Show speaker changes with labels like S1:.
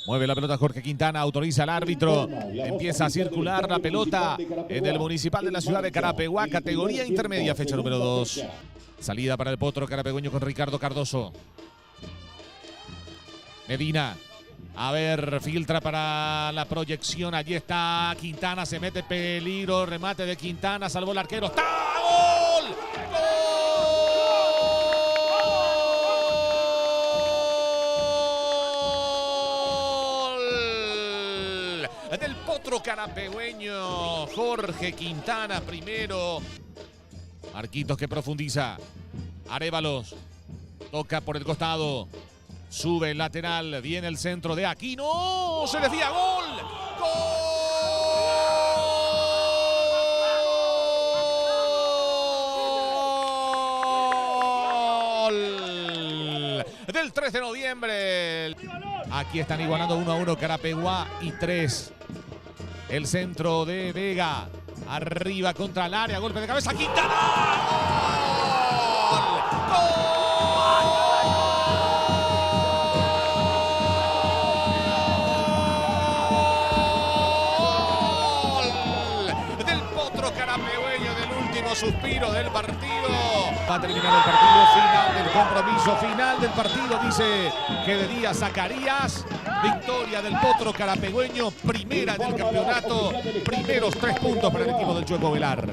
S1: Mueve la pelota Jorge Quintana, autoriza al árbitro. Empieza a circular la pelota en el Municipal de la ciudad de Carapeguá, categoría intermedia, fecha número 2. Salida para el potro carapegüeño con Ricardo Cardoso. Medina. A ver, filtra para la proyección. Allí está Quintana, se mete peligro. Remate de Quintana, salvó el arquero. ¡Está! ¡Gol! ¡Gol! Del potro carapegüeño. Jorge Quintana primero. Marquitos que profundiza. Arévalos. Toca por el costado. Sube el lateral, viene el centro de Aquino, se desvía, ¡gol! ¡Gol! Del 3 de noviembre. Aquí están igualando 1-1 Carapeguá y 3. El centro de Vega. Arriba contra el área, golpe de cabeza, Quintana. ¡Gol! ¡Gol! Carapegüeño del último suspiro del partido. Va a terminar el partido, final del compromiso, final del partido, dice Gededía Zacarías. Victoria del potro carapegüeño, primera del campeonato, primeros 3 puntos para el equipo del Chueco Velar.